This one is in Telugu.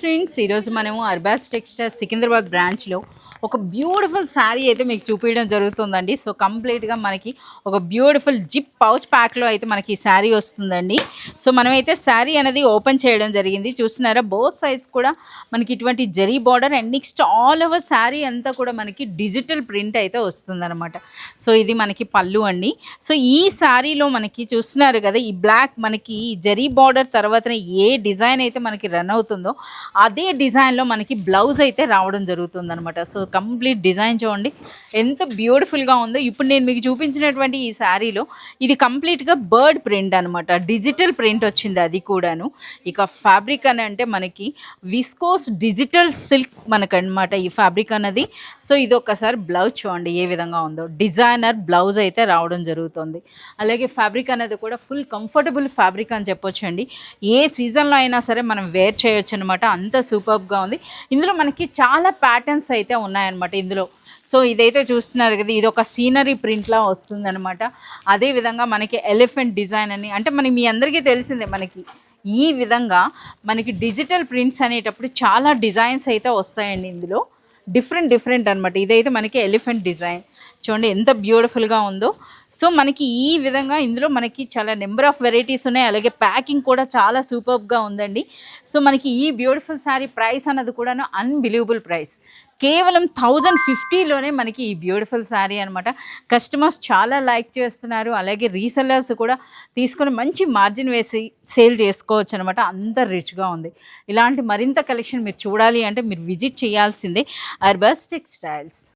ఫ్రెండ్స్ ఈరోజు మనము అర్బాస్ టెక్స్టైల్స్ సికింద్రాబాద్ బ్రాంచ్లో ఒక బ్యూటిఫుల్ శారీ అయితే మీకు చూపించడం జరుగుతుందండి. సో కంప్లీట్గా మనకి ఒక బ్యూటిఫుల్ జిప్ పౌచ్ ప్యాక్లో అయితే మనకి ఈ శారీ వస్తుందండి. సో మనమైతే శారీ అనేది ఓపెన్ చేయడం జరిగింది. చూస్తున్నారా, బోత్ సైడ్స్ కూడా మనకి ఇటువంటి zari border and next all over sari అంతా కూడా మనకి డిజిటల్ ప్రింట్ అయితే వస్తుందన్నమాట. సో ఇది మనకి పళ్ళు అండి. సో ఈ శారీలో మనకి చూస్తున్నారు కదా, ఈ బ్లాక్ మనకి జరీ బార్డర్ తర్వాత ఏ డిజైన్ అయితే మనకి రన్ అవుతుందో అదే డిజైన్లో మనకి బ్లౌజ్ అయితే రావడం జరుగుతుంది అనమాట. సో కంప్లీట్ డిజైన్ చూడండి ఎంత బ్యూటిఫుల్గా ఉందో. ఇప్పుడు నేను మీకు చూపించినటువంటి ఈ శారీలో ఇది కంప్లీట్గా బర్డ్ ప్రింట్ అనమాట, డిజిటల్ ప్రింట్ వచ్చింది అది కూడాను. ఇక ఫ్యాబ్రిక్ అని అంటే మనకి విస్కోస్ డిజిటల్ సిల్క్ మనకనమాట ఈ ఫ్యాబ్రిక్ అన్నది. సో ఇది ఒక్కసారి బ్లౌజ్ చూడండి ఏ విధంగా ఉందో, డిజైనర్ బ్లౌజ్ అయితే రావడం జరుగుతుంది. అలాగే ఫ్యాబ్రిక్ అనేది కూడా ఫుల్ కంఫర్టబుల్ ఫ్యాబ్రిక్ అని చెప్పొచ్చండి. ఏ సీజన్లో అయినా సరే మనం వేర్ చేయొచ్చు అనమాట, అంత సూపర్గా ఉంది. ఇందులో మనకి చాలా ప్యాటర్న్స్ అయితే ఉన్నాయన్నమాట ఇందులో. సో ఇదైతే చూస్తున్నారు కదా, ఇది ఒక సీనరీ ప్రింట్లా వస్తుందన్నమాట. అదేవిధంగా మనకి ఎలిఫెంట్ డిజైన్ అని అంటే మీ అందరికీ తెలిసిందే, మనకి ఈ విధంగా మనకి డిజిటల్ ప్రింట్స్ అనేటప్పుడు చాలా డిజైన్స్ అయితే వస్తాయండి ఇందులో, డిఫరెంట్ అనమాట. ఇదైతే మనకి ఎలిఫెంట్ డిజైన్ చూడండి ఎంత బ్యూటిఫుల్గా ఉందో. సో మనకి ఈ విధంగా ఇందులో మనకి చాలా నెంబర్ ఆఫ్ వెరైటీస్ ఉన్నాయి. అలాగే ప్యాకింగ్ కూడా చాలా సూపర్గా ఉందండి. సో మనకి ఈ బ్యూటిఫుల్ శారీ ప్రైస్ అన్నది కూడా అన్బిలీవబుల్ ప్రైస్, కేవలం 1050లోనే మనకి ఈ బ్యూటిఫుల్ శారీ అనమాట. కస్టమర్స్ చాలా లైక్ చేస్తున్నారు. అలాగే రీసెల్లర్స్ కూడా తీసుకొని మంచి మార్జిన్ వేసి సేల్ చేసుకోవచ్చు అనమాట, అంత రిచ్గా ఉంది. ఇలాంటి మరింత కలెక్షన్ మీరు చూడాలి అంటే మీరు విజిట్ చేయాల్సిందే అర్బాస్ టెక్స్టైల్స్.